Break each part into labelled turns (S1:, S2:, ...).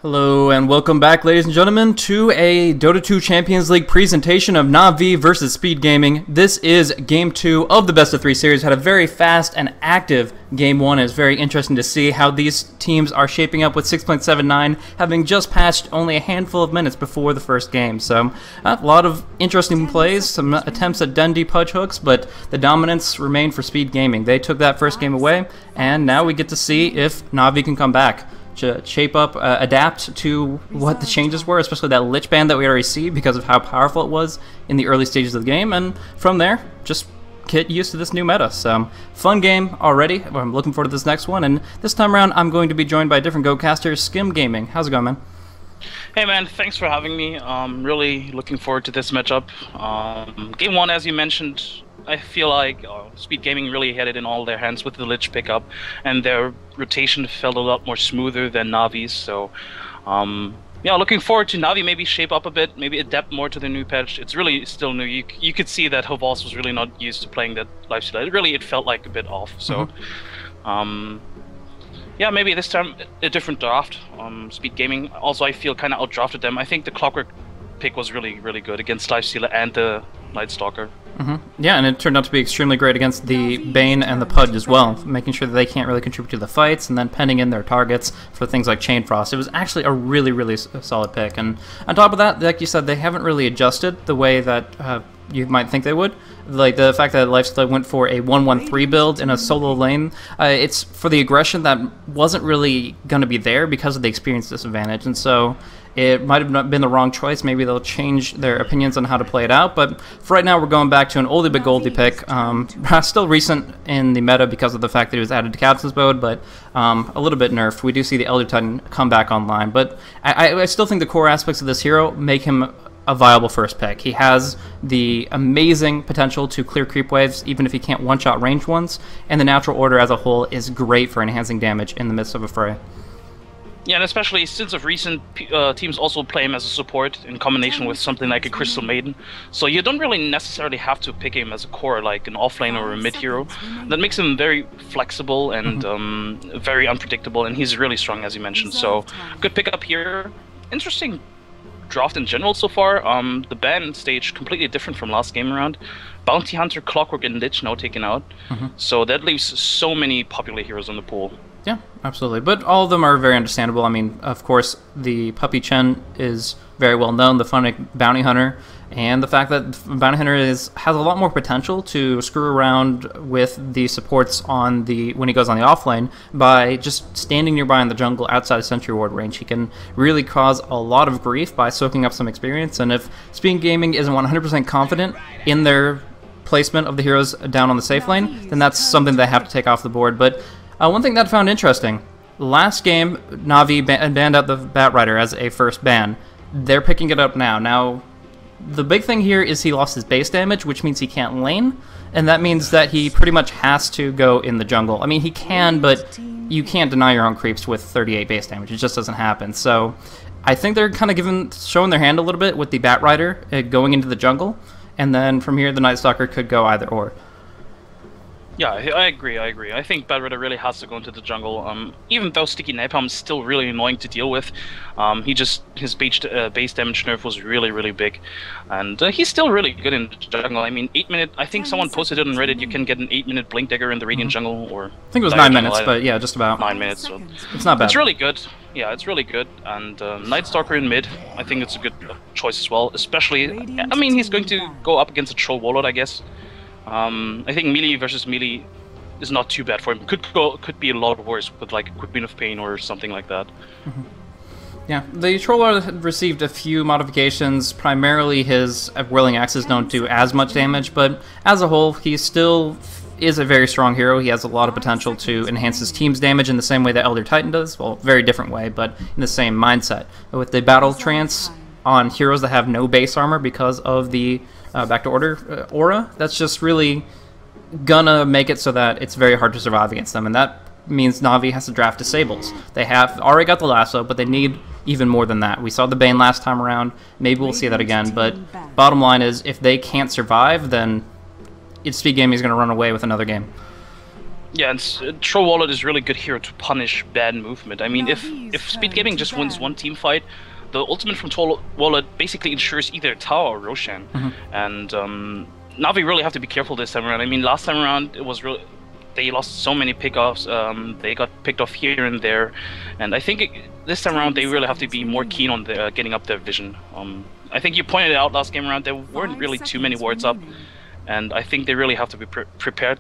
S1: Hello and welcome back, ladies and gentlemen, to a Dota 2 Champions League presentation of Na'Vi versus Speed Gaming. This is Game 2 of the Best of 3 series. Had a very fast and active Game 1. It's very interesting to see how these teams are shaping up with 6.79, having just patched only a handful of minutes before the first game. So, a lot of interesting plays, some attempts at Dundee Pudge hooks, but the dominance remained for Speed Gaming. They took that first game away, and now we get to see if Na'Vi can come back. Shape up, adapt to what the changes were, especially that Lich ban that we already see because of how powerful it was in the early stages of the game, and from there, just get used to this new meta. So, fun game already. I'm looking forward to this next one, and this time around, I'm going to be joined by a different GoCaster, Skim Gaming. How's it going, man?
S2: Hey man, thanks for having me. Really looking forward to this matchup. Game 1, as you mentioned, I feel like Speed Gaming really had it in all their hands with the Lich pickup, and their rotation felt a lot more smoother than Navi's. So, yeah, looking forward to Na'Vi maybe shape up a bit, maybe adapt more to the new patch. It's really still new. You could see that Hovals was really not used to playing that lifesteal. It felt like a bit off. So, yeah, maybe this time a different draft. Speed Gaming. Also, I feel kind of outdrafted them. I think the Clockwork pick was really good against Lifestealer and the Night Stalker.
S1: Yeah, and it turned out to be extremely great against the Bane and the Pudge as well, making sure that they can't really contribute to the fights, and then penning in their targets for things like Chain Frost. It was actually a really solid pick, and on top of that, like you said, they haven't really adjusted the way that you might think they would. Like the fact that Lifestealer went for a 1-1-3 build in a solo lane, it's for the aggression that wasn't really going to be there because of the experience disadvantage, and so it might have not been the wrong choice. Maybe they'll change their opinions on how to play it out, but for right now we're going back to an oldie but goldie pick. Still recent in the meta because of the fact that it was added to Captain's Mode, but a little bit nerfed. We do see the Elder Titan come back online, but I still think the core aspects of this hero make him a viable first pick. He has the amazing potential to clear creep waves even if he can't one-shot ranged ones, and the natural order as a whole is great for enhancing damage in the midst of a fray.
S2: Yeah, and especially since of recent, teams also play him as a support in combination with something like a Crystal Maiden. So you don't really necessarily have to pick him as a core, like an offlane or a mid hero. That makes him very flexible and very unpredictable, and he's really strong, as you mentioned. So, good pickup here. Interesting draft in general so far. The ban stage completely different from last game around. Bounty Hunter, Clockwork, and Lich now taken out. So that leaves so many popular heroes on the pool.
S1: Yeah, absolutely. But all of them are very understandable. I mean, of course, the Puppy Chen is very well known, the Phonic Bounty Hunter, and the fact that Bounty Hunter has a lot more potential to screw around with the supports on when he goes on the offlane by just standing nearby in the jungle outside of Sentry Ward range. He can really cause a lot of grief by soaking up some experience, and if Speed Gaming isn't 100% confident in their placement of the heroes down on the safe lane, then that's something they have to take off the board. But one thing that I found interesting, last game, Na'Vi banned out the Batrider as a first ban. They're picking it up now. Now, the big thing here is he lost his base damage, which means he can't lane, and that means that he pretty much has to go in the jungle. I mean, he can, but you can't deny your own creeps with 38 base damage. It just doesn't happen. So, I think they're kind of showing their hand a little bit with the Batrider going into the jungle, and then from here, the Night Stalker could go either or.
S2: Yeah, I agree. I think Batrider really has to go into the jungle. Even though Sticky Napalm is still really annoying to deal with, his base damage nerf was really big, and he's still really good in the jungle. I mean, 8 minute. I think someone posted it on Reddit. You can get an 8-minute Blink Dagger in the Radiant jungle, or
S1: I think it was 9 minutes, but yeah, just about
S2: 9 minutes. So
S1: it's not bad.
S2: It's really good. Yeah, it's really good. And Night Stalker in mid, I think it's a good choice as well. Especially, I mean, he's going to go up against a Troll Warlord, I guess. I think melee versus melee is not too bad for him. Could be a lot worse with like Queen of Pain or something like that.
S1: Yeah, the Troll Warlord received a few modifications. Primarily, his Whirling Axes don't do as much damage, but as a whole, he still is a very strong hero. He has a lot of potential to enhance his team's damage in the same way that Elder Titan does. Well, very different way, but in the same mindset. With the Battle Trance on heroes that have no base armor because of the back to order aura, that's just really gonna make it so that it's very hard to survive against them, and that means Na'Vi has to draft Disables. They have already got the lasso, but they need even more than that. We saw the Bane last time around, maybe we'll see that again, but bottom line is if they can't survive, then Speed Gaming is going to run away with another game.
S2: Yeah, and Troll Wallet is really good here to punish bad movement. I mean, if Speed Gaming just wins one team fight, the ultimate from Troll Wallet basically ensures either Tao or Roshan. And Na'Vi really have to be careful this time around. I mean, last time around it was really they lost so many pickoffs. They got picked off here and there, and I think this time around they really have to be more keen on getting up their vision. I think you pointed it out last game around there weren't really too many wards up, and I think they really have to be prepared.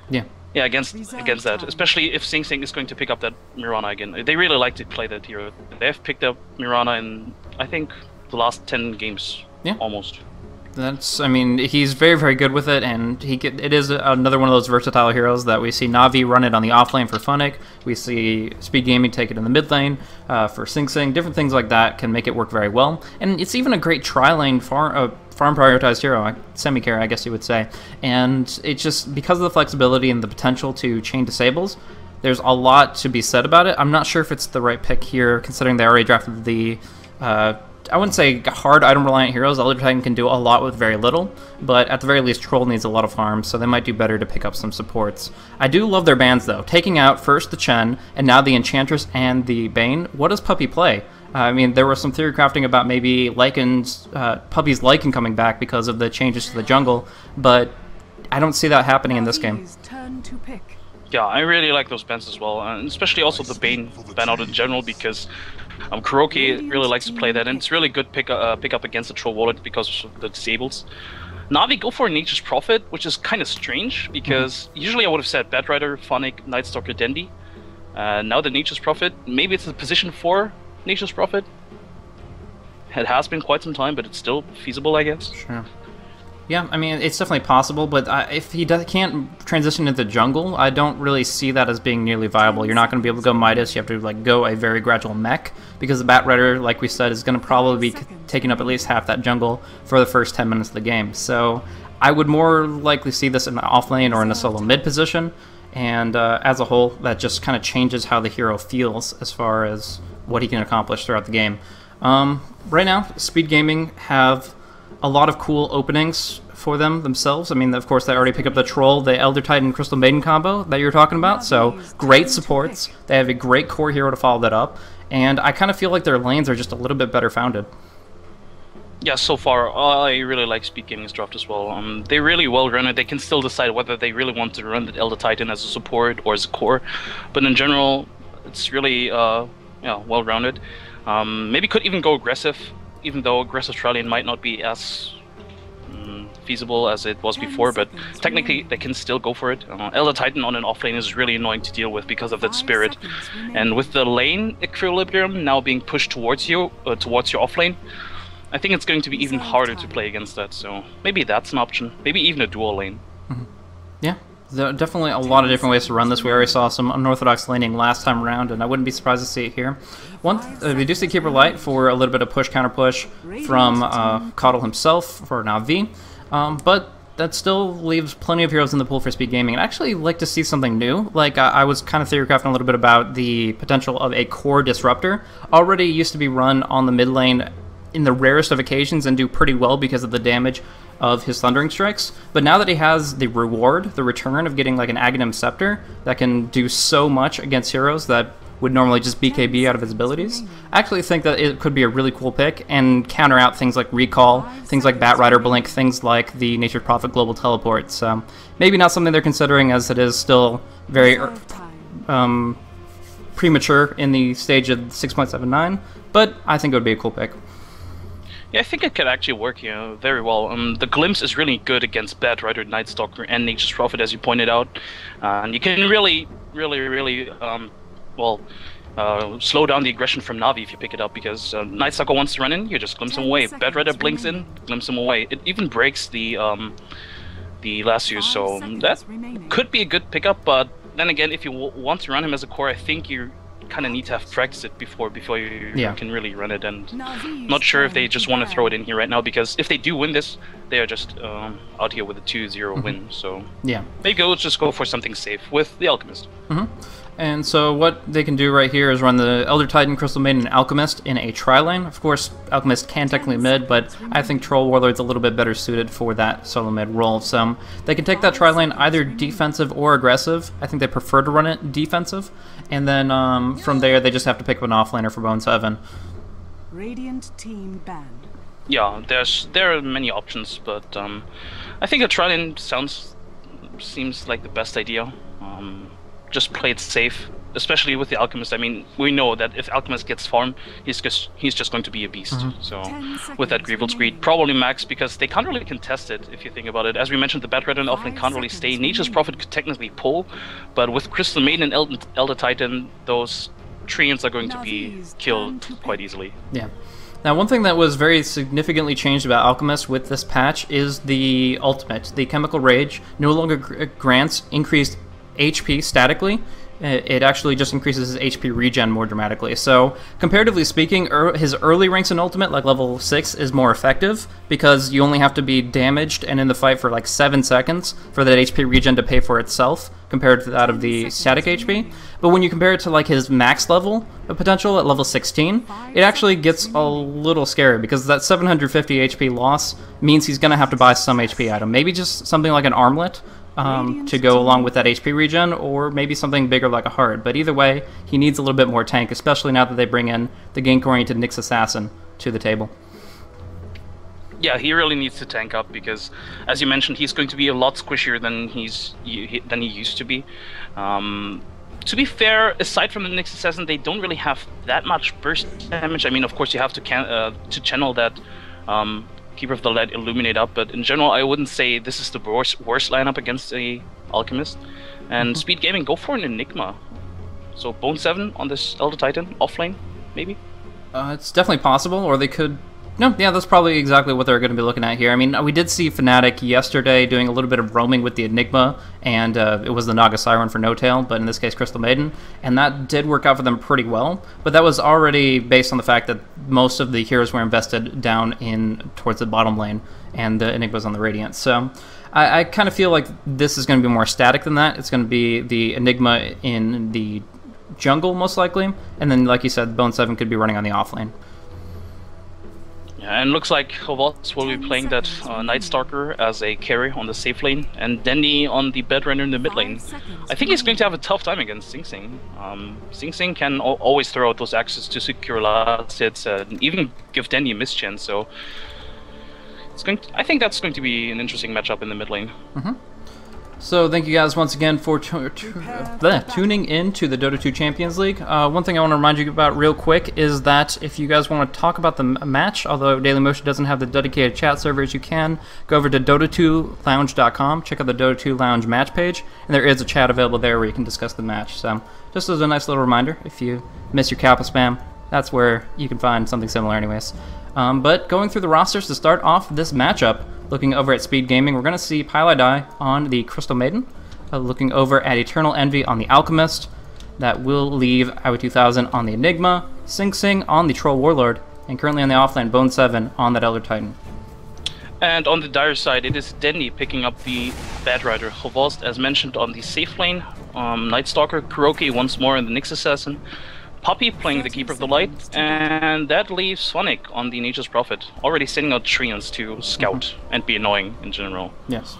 S2: Yeah, against that, especially if Sing Sing is going to pick up that Mirana again. They really like to play that hero. They have picked up Mirana in, I think, the last 10 games, almost.
S1: I mean, he's very, very good with it, and it is another one of those versatile heroes that we see Na'Vi run it on the off lane for Funnick. We see Speed Gaming take it in the mid lane for Sing Sing. Different things like that can make it work very well. And it's even a great tri-lane farm prioritized hero, semi-carry, I guess you would say. And it's just because of the flexibility and the potential to chain disables, there's a lot to be said about it. I'm not sure if it's the right pick here, considering they already drafted the I wouldn't say hard item-reliant heroes. Elder Titan can do a lot with very little, but at the very least, Troll needs a lot of farm, so they might do better to pick up some supports. I do love their bans, though. Taking out first the Chen, and now the Enchantress and the Bane. What does Puppey play? I mean, there was some theory crafting about maybe Puppey's Lycan coming back because of the changes to the jungle, but I don't see that happening in this game.
S2: Yeah, I really like those bans as well, and especially also the Bane ban out in general, because Kuroki really likes to play that, and it's really good pick up against the Troll Wallet because of the disables. Na'Vi go for Nature's Prophet, which is kind of strange, because usually I would have said Batrider, Funnick, Nightstalker, Dendi. Now the Nature's Prophet, maybe it's a position for Nature's Prophet. It has been quite some time, but it's still feasible, I guess.
S1: Sure. Yeah, I mean, it's definitely possible, but if he can't transition into jungle, I don't really see that as being nearly viable. You're not going to be able to go Midas. You have to go a very gradual mech, because the Batrider, like we said, is going to probably be taking up at least half that jungle for the first 10 minutes of the game. So I would more likely see this in the off lane or in a solo mid position, and as a whole, that just kind of changes how the hero feels as far as what he can accomplish throughout the game. Right now, Speed Gaming have a lot of cool openings for themselves. I mean, of course, they already picked up the Troll, the Elder Titan, Crystal Maiden combo that you're talking about, so great supports. They have a great core hero to follow that up, and I kind of feel like their lanes are just a little bit better founded.
S2: Yeah, so far, I really like Speed Gaming's draft as well. They're really well run. They can still decide whether they really want to run the Elder Titan as a support or as a core, but in general, it's really well rounded. Maybe could even go aggressive, even though aggressive Trallian might not be as feasible as it was before, but technically they can still go for it. Elder Titan on an offlane is really annoying to deal with because of that spirit, and with the lane equilibrium now being pushed towards you, towards your offlane, I think it's going to be even harder to play against that, so maybe that's an option. Maybe even a dual lane.
S1: Yeah. There are definitely a lot of different ways to run this. We already saw some unorthodox laning last time around, and I wouldn't be surprised to see it here. We do see Keeper Light for a little bit of push-counter-push from Coddle himself for Na'Vi, but that still leaves plenty of heroes in the pool for Speed Gaming. I'd actually like to see something new. Like, I was kind of theory-crafting a little bit about the potential of a core disruptor. Already used to be run on the mid lane in the rarest of occasions and do pretty well because of the damage of his Thundering Strikes, but now that he has the reward, the return of getting like an Aghanim Scepter that can do so much against heroes that would normally just BKB out of his abilities, I actually think that it could be a really cool pick and counter out things like Recall, things like Batrider Blink, things like the Nature's Prophet Global Teleport. So maybe not something they're considering, as it is still very premature in the stage of 6.79, but I think it would be a cool pick.
S2: Yeah, I think it could actually work, very well. The Glimpse is really good against Batrider, Nightstalker, and Nature's Prophet, as you pointed out. And you can really slow down the aggression from Na'Vi if you pick it up, because Nightstalker wants to run in, you just glimpse him away. Batrider blinks in, glimpse him away. It even breaks the last use, so that could be a good pickup, but then again, if you want to run him as a core, I think you kind of need to have practiced it before you can really run it, and not sure if they just want to throw it in here right now, because if they do win this, they are just out here with a 2-0 win, so maybe let's just go for something safe with the Alchemist.
S1: And so what they can do right here is run the Elder Titan, Crystal Maiden, and Alchemist in a tri-lane. Of course, Alchemist can technically mid, but I think Troll Warlord's a little bit better suited for that solo mid role. So they can take that tri-lane either defensive or aggressive. I think they prefer to run it defensive. And then from there, they just have to pick up an offlaner for Bone 7.
S3: Radiant team banned.
S2: Yeah, there are many options, but I think a tri-lane seems like the best idea. Just play it safe, especially with the Alchemist. I mean, we know that if Alchemist gets farmed, he's just going to be a beast. So with that Greevil's Greed, probably max, because they can't really contest it, if you think about it. As we mentioned, the Bat Rider and Offlane can't really stay. Nature's Prophet could technically pull, but with Crystal Maiden and Elder Titan, those Treants are going to be killed quite easily.
S1: Yeah. Now, one thing that was very significantly changed about Alchemist with this patch is the ultimate. The Chemical Rage no longer grants increased HP statically. It actually just increases his HP regen more dramatically. So, comparatively speaking, his early ranks in Ultimate, like level 6, is more effective because you only have to be damaged and in the fight for like 7 seconds for that HP regen to pay for itself, compared to that of the static HP. But when you compare it to like his max level of potential at level 16, it actually gets a little scary because that 750 HP loss means he's going to have to buy some HP item. Maybe just something like an armlet, to go along with that HP regen, or maybe something bigger like a heart. But either way, he needs a little bit more tank, especially now that they bring in the gank-oriented Nyx Assassin to the table.
S2: Yeah, he really needs to tank up because, as you mentioned, he's going to be a lot squishier than he used to be. To be fair, aside from the Nyx Assassin, they don't really have that much burst damage. I mean, of course, you have to channel that Keeper of the Light Illuminate up, but in general, I wouldn't say this is the worst lineup against a Alchemist. And Speed Gaming, go for an Enigma. So Bone 7 on this Elder Titan, offlane, maybe?
S1: It's definitely possible, or they could... No, yeah, that's probably exactly what they're going to be looking at here. I mean, we did see Fnatic yesterday doing a little bit of roaming with the Enigma, and it was the Naga Siren for No Tail, but in this case, Crystal Maiden, and that did work out for them pretty well, but that was already based on the fact that most of the heroes were invested down in towards the bottom lane, and the Enigma's on the Radiant. So I kind of feel like this is going to be more static than that. It's going to be the Enigma in the jungle, most likely, and then, like you said, Bone 7 could be running on the offlane.
S2: And looks like Hovos will be playing that Night Stalker as a carry on the safe lane, and Dendy on the Bed Runner in the mid lane. I think he's going to have a tough time against Sing Sing. Sing Sing can always throw out those axes to secure last hits, and even give Dendy a mischance, so I think that's going to be an interesting matchup in the mid lane.
S1: So thank you guys once again for tuning in to the Dota 2 Champions League. One thing I want to remind you about real quick is that if you guys want to talk about the match, although Dailymotion doesn't have the dedicated chat servers, you can go over to Dota2Lounge.com, check out the Dota 2 Lounge match page, and there is a chat available there where you can discuss the match. So just as a nice little reminder, if you miss your Kappa spam, that's where you can find something similar anyways. But going through the rosters to start off this matchup, looking over at Speed Gaming, we're going to see Pylai on the Crystal Maiden, looking over at Eternal Envy on the Alchemist. That will leave Iowa 2000 on the Enigma, Sing Sing on the Troll Warlord, and currently on the offlane, Bone 7 on that Elder Titan.
S2: And on the Dire side, it is Dendy picking up the Bad Rider, Hovos, as mentioned, on the safe lane, Night Stalker, Kuroki once more, and the Nyx Assassin. Puppy playing the Keeper of the Light, and that leaves Sonic on the Nature's Prophet, already sending out Treants to scout and be annoying in general.
S1: Yes.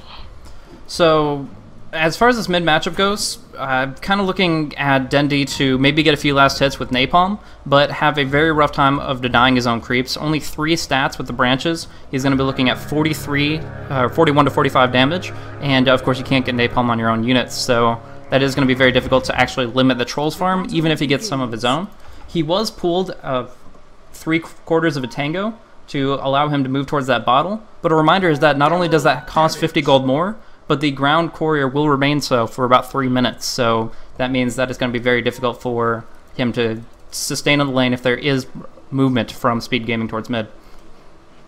S1: So, as far as this mid matchup goes, I'm kind of looking at Dendy to maybe get a few last hits with Napalm, but have a very rough time of denying his own creeps. Only 3 stats with the branches. He's going to be looking at 41 to 45 damage, and of course you can't get Napalm on your own units, so that is going to be very difficult to actually limit the Trolls farm, even if he gets some of his own. He was pulled 3/4 of a tango to allow him to move towards that bottle, but a reminder is that not only does that cost 50 gold more, but the ground courier will remain so for about 3 minutes, so that means that it's going to be very difficult for him to sustain on the lane if there is movement from Speed Gaming towards mid.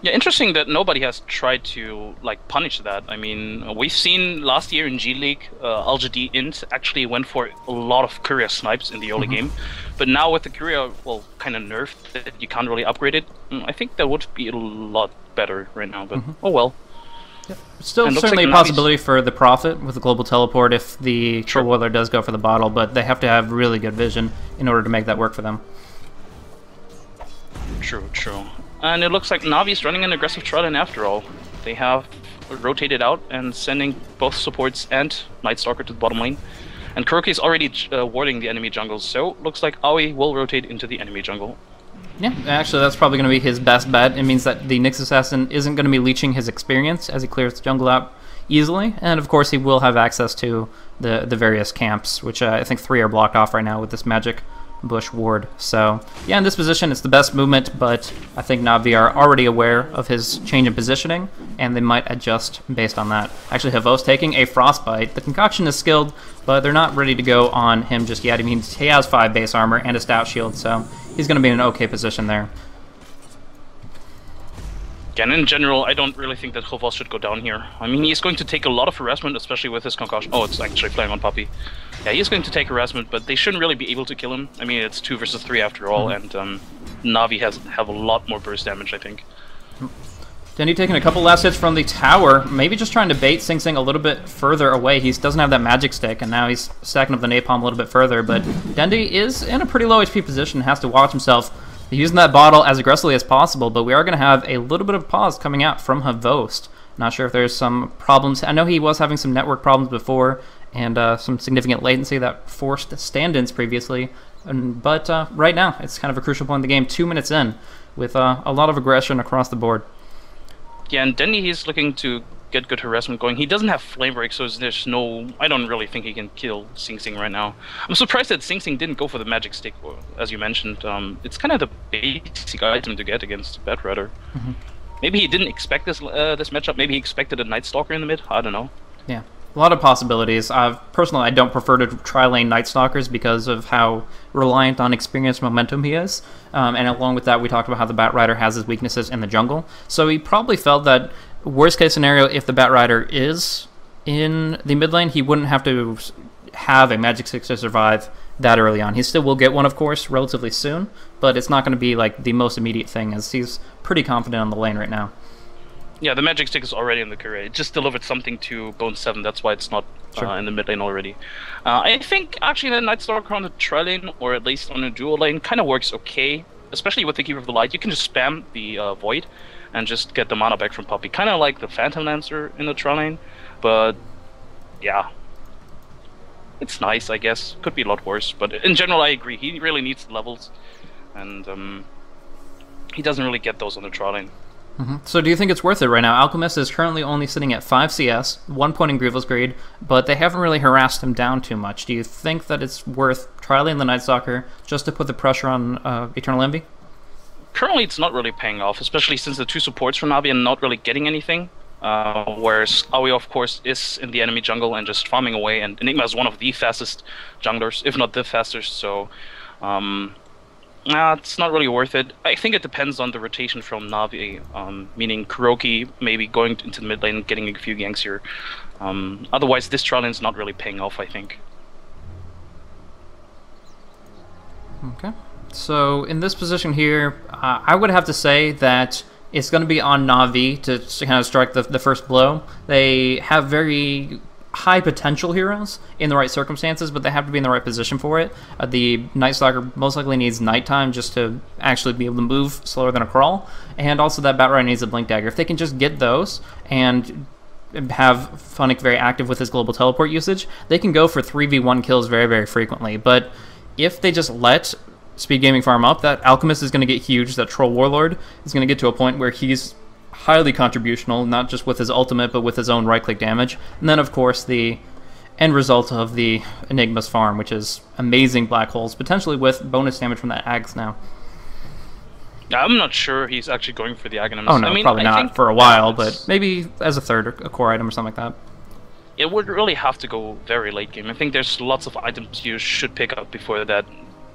S2: Yeah, interesting that nobody has tried to punish that. I mean, we've seen last year in G League, BlazeCasting actually went for a lot of courier snipes in the early game, but now with the courier, well, kind of nerfed that you can't really upgrade it. I think that would be a lot better right now, but oh well.
S1: Still certainly a possibility for the Prophet with the global teleport if the Troll Warlord does go for the bottle, but they have to have really good vision in order to make that work for them.
S2: True. And it looks like Navi's running an aggressive trial after all. They have rotated out and sending both supports and Nightstalker to the bottom lane. And Kuroki is already warding the enemy jungle, so looks like Aoi will rotate into the enemy jungle.
S1: Yeah, actually that's probably going to be his best bet. It means that the Nyx Assassin isn't going to be leeching his experience as he clears the jungle out easily, and of course he will have access to the various camps, which I think 3 are blocked off right now with this magic bush ward. So yeah, in this position it's the best movement, but I think Na'Vi are already aware of his change in positioning, and they might adjust based on that. Actually, Havos taking a Frostbite. The concoction is skilled, but they're not ready to go on him just yet. I mean, he has 5 base armor and a stout shield, so he's going to be in an okay position there.
S2: Again, in general, I don't really think that Havos should go down here. I mean, he's going to take a lot of harassment, especially with his concoction. Oh, it's actually playing on Puppey. Yeah, he's going to take harassment, but they shouldn't really be able to kill him. I mean, it's 2 versus 3 after all, and Na'Vi have a lot more burst damage, I think.
S1: Dendi taking a couple last hits from the tower, maybe just trying to bait Sing Sing a little bit further away. He doesn't have that magic stick, and now he's stacking up the napalm a little bit further, but Dendi is in a pretty low HP position, has to watch himself using that bottle as aggressively as possible, but we are going to have a little bit of pause coming out from Havost. Not sure if there's some problems. I know he was having some network problems before, and some significant latency that forced stand-ins previously, but right now it's kind of a crucial point in the game, 2 minutes in, with a lot of aggression across the board.
S2: Yeah, and Dendi, he's looking to get good harassment going. He doesn't have Flame Break, so there's no... I don't really think he can kill Sing Sing right now. I'm surprised that Sing Sing didn't go for the Magic Stick, as you mentioned. It's kind of the basic item to get against Bad Rider. Maybe he didn't expect this this matchup. Maybe he expected a Night Stalker in the mid. I don't know.
S1: Yeah, a lot of possibilities. Personally, I don't prefer to tri-lane Night Stalkers because of how reliant on experience momentum he is. And along with that, we talked about how the Bat Rider has his weaknesses in the jungle. So he probably felt that worst case scenario, if the Bat Rider is in the mid lane, he wouldn't have to have a Magic Stick to survive that early on. He still will get one, of course, relatively soon, but it's not going to be like the most immediate thing, as he's pretty confident on the lane right now.
S2: Yeah, the Magic Stick is already in the career. It just delivered something to Bone 7, that's why it's not in the mid lane already. I think actually the Night Stalker on the tri lane, or at least on a dual lane, kind of works okay, especially with the Keeper of the Light. You can just spam the Void and just get the mana back from Puppey. Kind of like the Phantom Lancer in the tri lane, but yeah. It's nice, I guess. Could be a lot worse, but in general I agree. He really needs the levels, and he doesn't really get those on the tri lane.
S1: So do you think it's worth it right now? Alchemist is currently only sitting at 5 CS, 1 point in Grievel's Greed, but they haven't really harassed him down too much. Do you think that it's worth trialing the Night Stalker just to put the pressure on Eternal Envy?
S2: Currently it's not really paying off, especially since the 2 supports from Navi are not really getting anything. Whereas Aoi, of course, is in the enemy jungle and just farming away, and Enigma is one of the fastest junglers, if not the fastest, so it's not really worth it. I think it depends on the rotation from Navi, meaning Kuroki maybe going into the mid lane, getting a few ganks here. Otherwise, this trial lane is not really paying off, I think.
S1: Okay, so in this position here, I would have to say that it's going to be on Na'Vi to kind of strike the first blow. They have very high potential heroes in the right circumstances, but they have to be in the right position for it. The Night Stalker most likely needs nighttime just to actually be able to move slower than a crawl, and also that Bat Rider needs a Blink Dagger. If they can just get those and have Funnick very active with his global teleport usage, they can go for 3v1 kills very, very frequently. But if they just let Speed Gaming farm up, that Alchemist is going to get huge, that Troll Warlord is going to get to a point where he's highly contributional, not just with his ultimate, but with his own right-click damage. And then, of course, the end result of the Enigma's farm, which is amazing black holes, potentially with bonus damage from that Axe now.
S2: Yeah, I'm not sure he's actually going for the Aghanim's.
S1: Oh no,
S2: I mean,
S1: probably
S2: I
S1: not
S2: think
S1: for a while, but maybe as a third, a core item or something like that.
S2: It would really have to go very late game. I think there's lots of items you should pick up before that.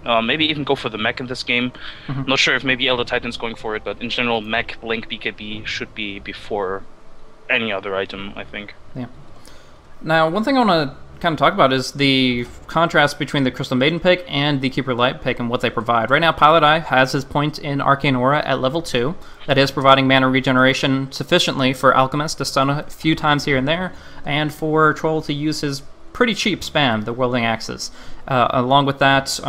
S2: Maybe even go for the mech in this game. I'm not sure if maybe Elder Titan's going for it, but in general, mech, Blink, BKB should be before any other item, I think.
S1: Yeah. Now, one thing I want to kind of talk about is the contrast between the Crystal Maiden pick and the Keeper Light pick and what they provide. Right now, Pilot Eye has his point in Arcane Aura at level 2. That is providing mana regeneration sufficiently for Alchemist to stun a few times here and there, and for Troll to use his pretty cheap spam, the Whirling Axes. Along with that,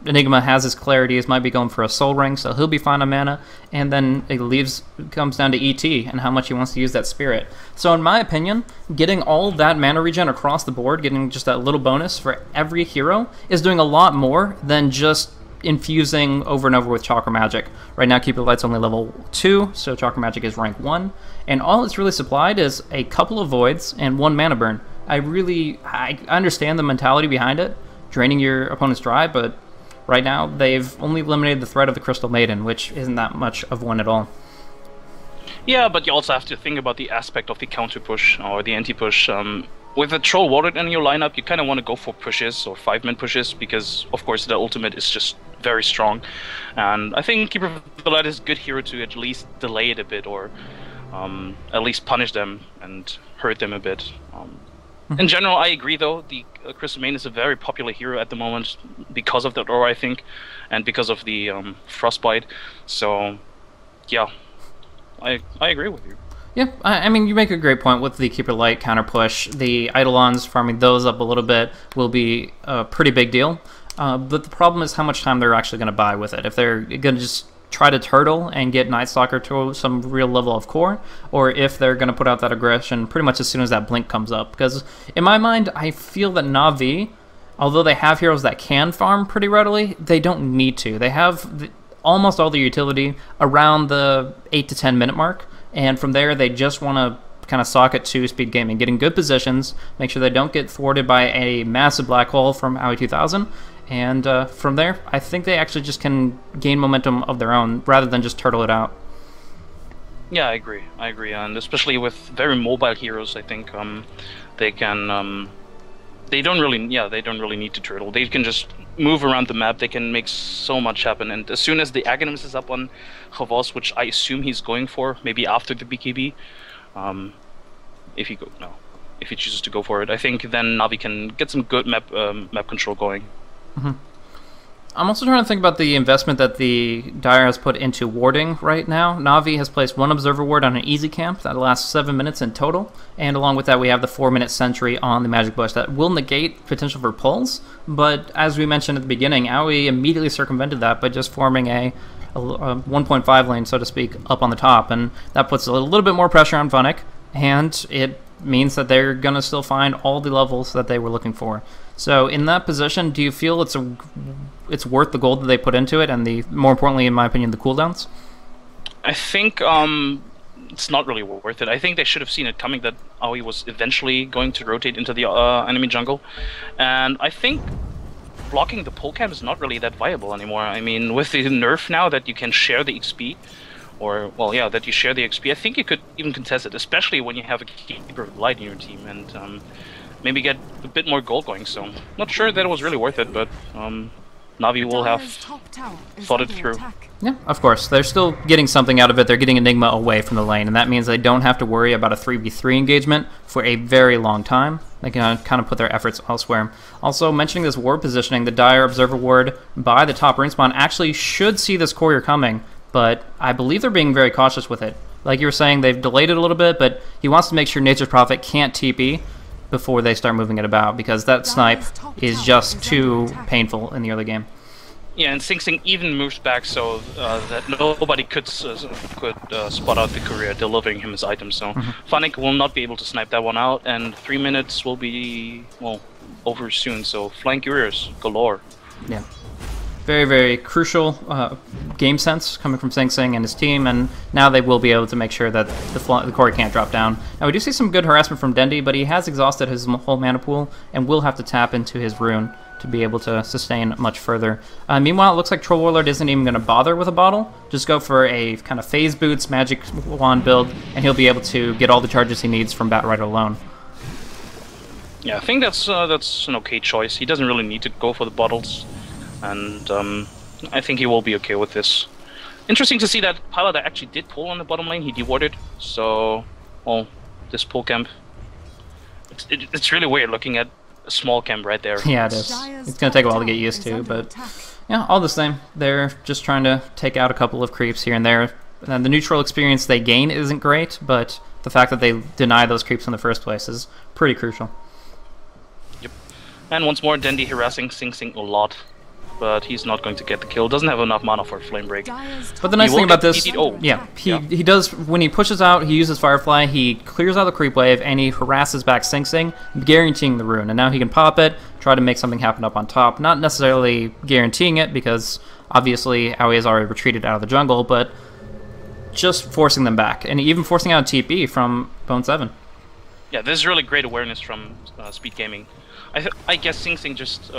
S1: Enigma has his clarities, might be going for a Soul Ring, so he'll be fine on mana, and then it comes down to ET and how much he wants to use that Spirit. So in my opinion, getting all that mana regen across the board, getting just that little bonus for every hero, is doing a lot more than just infusing over and over with Chakra Magic. Right now, Keeper Light's only level 2, so Chakra Magic is rank 1, and all it's really supplied is a couple of Voids and 1 mana burn. I understand the mentality behind it, draining your opponent's drive, but right now they've only eliminated the threat of the Crystal Maiden, which isn't that much of one at all.
S2: Yeah, but you also have to think about the aspect of the counter push or the anti-push. With a Troll Warlord in your lineup, you kind of want to go for pushes or 5-man pushes because, of course, the ultimate is just very strong. And I think Keeper of the Light is a good hero to at least delay it a bit or at least punish them and hurt them a bit. In general, I agree, though. The Crystal Maiden is a very popular hero at the moment because of that aura, I think, and because of the Frostbite. So, yeah, I agree with you.
S1: Yeah, I mean, you make a great point with the Keeper Light counter push. The Eidolons, farming those up a little bit will be a pretty big deal. But the problem is how much time they're actually going to buy with it. If they're going to just try to turtle and get Night Stalker to some real level of core, or if they're going to put out that aggression pretty much as soon as that blink comes up. Because in my mind, I feel that Na'Vi, although they have heroes that can farm pretty readily, they don't need to. They have almost all the utility around the 8 to 10 minute mark, and from there they just want to kind of sock it to speed gaming, getting good positions, make sure they don't get thwarted by a massive black hole from Aoi 2000, and from there, I think they actually just can gain momentum of their own rather than just turtle it out.
S2: Yeah, I agree, and especially with very mobile heroes, I think they can. They don't really need to turtle. They can just move around the map. They can make so much happen. And as soon as the Aghanim is up on Chavos, which I assume he's going for, maybe after the BKB, if he chooses to go for it, I think then Na'Vi can get some good map control going.
S1: Mm-hmm. I'm also trying to think about the investment that the Dire has put into warding right now. Na'Vi has placed 1 Observer Ward on an easy camp that lasts 7 minutes in total, and along with that we have the 4-minute sentry on the Magic Bush that will negate potential for pulls, but as we mentioned at the beginning, Aoi immediately circumvented that by just forming a 1.5 lane, so to speak, up on the top, and that puts a little bit more pressure on Funnick, and it means that they're going to still find all the levels that they were looking for. So in that position, do you feel it's worth the gold that they put into it, and more importantly, in my opinion, the cooldowns?
S2: I think it's not really worth it. I think they should have seen it coming that Aoi was eventually going to rotate into the enemy jungle, and I think blocking the pole camp is not really that viable anymore. I mean, with the nerf now that you can share the XP, that you share the XP, I think you could even contest it, especially when you have a Keeper of the Light in your team, and maybe get a bit more gold going. So, not sure that it was really worth it, but Na'Vi will have thought it through.
S1: Yeah, of course. They're still getting something out of it. They're getting Enigma away from the lane, and that means they don't have to worry about a 3v3 engagement for a very long time. They can kind of put their efforts elsewhere. Also, mentioning this ward positioning, the Dire Observer Ward by the top ring spawn actually should see this courier coming, but I believe they're being very cautious with it. Like you were saying, they've delayed it a little bit, but he wants to make sure Nature's Prophet can't TP before they start moving it about, because that snipe is just too painful in the early game.
S2: Yeah, and Sing Sing even moves back so that nobody could spot out the courier delivering him his items. So Funnick will not be able to snipe that one out, and 3 minutes will be, well, over soon. So flying couriers galore.
S1: Yeah. Very, very crucial game sense coming from Sing Sing and his team, and now they will be able to make sure that the core can't drop down. Now, we do see some good harassment from Dendi, but he has exhausted his whole mana pool and will have to tap into his rune to be able to sustain much further. Meanwhile, it looks like Troll Warlord isn't even going to bother with a bottle. Just go for a kind of phase boots, magic wand build, and he'll be able to get all the charges he needs from Batrider alone.
S2: Yeah, I think that's an okay choice. He doesn't really need to go for the bottles. And I think he will be okay with this. Interesting to see that Pilot actually did pull on the bottom lane. He dewarded. So, well, this pull camp. It's really weird looking at a small camp right there.
S1: Yeah, it is. It's going to take a while to get used to, but yeah, all the same, they're just trying to take out a couple of creeps here and there. And the neutral experience they gain isn't great, but the fact that they deny those creeps in the first place is pretty crucial.
S2: Yep. And once more, Dendi harassing Sing Sing a lot, but he's not going to get the kill. Doesn't have enough mana for Flame Break.
S1: But the nice thing about this,
S2: yeah,
S1: he does, when he pushes out, he uses Firefly, he clears out the creep wave, and he harasses back Sing Sing, guaranteeing the rune. And now he can pop it, try to make something happen up on top. Not necessarily guaranteeing it, because obviously Aoi has already retreated out of the jungle, but just forcing them back, and even forcing out a TP from Bone 7.
S2: Yeah, this is really great awareness from Speed Gaming. I guess Sing Sing just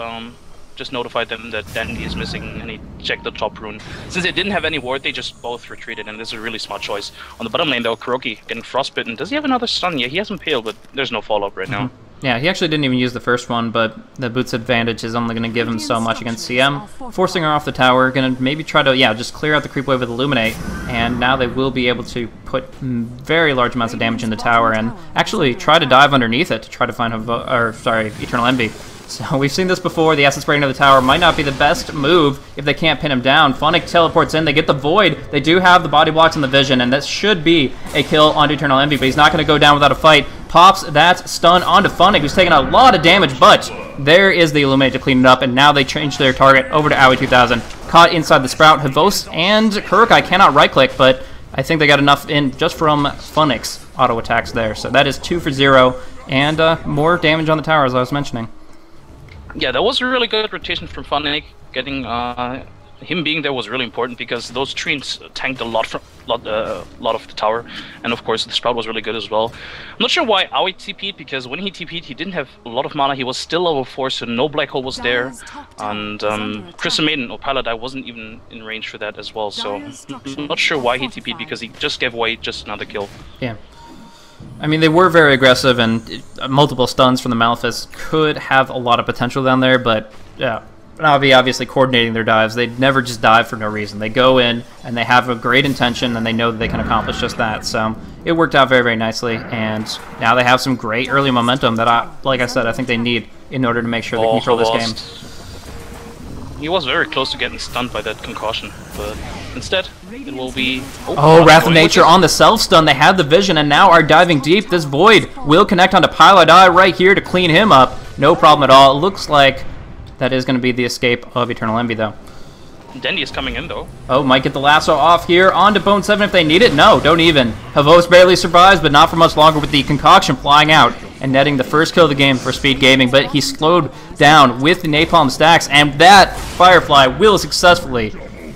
S2: notified them that Dendi is missing, and he checked the top rune. Since they didn't have any ward, they just both retreated, and this is a really smart choice. On the bottom lane, though, Kuroki getting frostbitten. Does he have another stun? Yeah, he hasn't paled, but there's no follow-up right now.
S1: Yeah, he actually didn't even use the first one, but the boots advantage is only going to give him so much against CM. Forcing her off the tower, going to maybe try to, yeah, just clear out the creep wave with Illuminate, and now they will be able to put very large amounts of damage in the tower and actually try to dive underneath it to try to find Eternal Envy. So we've seen this before. The Acid Spray into the tower might not be the best move if they can't pin him down. Funnick teleports in. They get the Void. They do have the body blocks and the Vision, and that should be a kill onto Eternal Envy, but he's not going to go down without a fight. Pops that stun onto Funnick, who's taking a lot of damage, but there is the Illuminate to clean it up, and now they change their target over to Aoi 2000. Caught inside the Sprout. Havos and Kurokai cannot right-click, but I think they got enough in just from Funnick's auto attacks there. So that is 2 for 0, and more damage on the tower, as I was mentioning.
S2: Yeah, that was a really good rotation from Funnick. Getting him being there was really important because those trees tanked a lot of the tower, and of course the Sprout was really good as well. I'm not sure why Aoi TP'd, because when he TP'd he didn't have a lot of mana. He was still level 4, so no Black Hole was there, and Crystal Maiden or Paladai wasn't even in range for that as well. So I'm not sure why he TP'd, because he just gave away just another kill.
S1: Yeah. I mean, they were very aggressive, and multiple stuns from the Malefice could have a lot of potential down there, but yeah, Navi obviously coordinating their dives. They never just dive for no reason. They go in, and they have a great intention, and they know that they can accomplish just that. So it worked out very, very nicely, and now they have some great early momentum that, like I said, I think they need in order to make sure they can control this game.
S2: He was very close to getting stunned by that concussion, but instead it will be...
S1: Oh, Wrath of Nature on the self-stun. They had the vision and now are diving deep. This Void will connect onto Paladai right here to clean him up. No problem at all. It looks like that is going to be the escape of Eternal Envy, though.
S2: Dendi is coming in, though.
S1: Oh, might get the lasso off here onto Bone 7 if they need it. No, don't even. Havos barely survives, but not for much longer with the concoction flying out and netting the first kill of the game for Speed Gaming, but he slowed down with the Napalm stacks, and that Firefly will successfully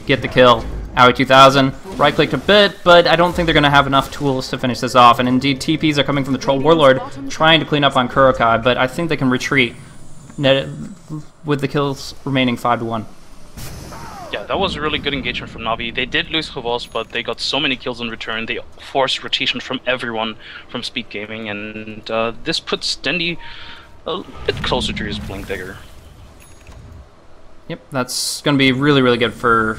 S1: get the kill. Aoi 2000 right-clicked a bit, but I don't think they're going to have enough tools to finish this off, and indeed TPs are coming from the Troll Warlord trying to clean up on Kurokai, but I think they can retreat with the kills remaining 5-1.
S2: Yeah, that was a really good engagement from Navi. They did lose Havos, but they got so many kills in return. They forced rotation from everyone from Speed Gaming, and this puts Dendi a bit closer to his Blink Dagger.
S1: Yep, that's going to be really, really good for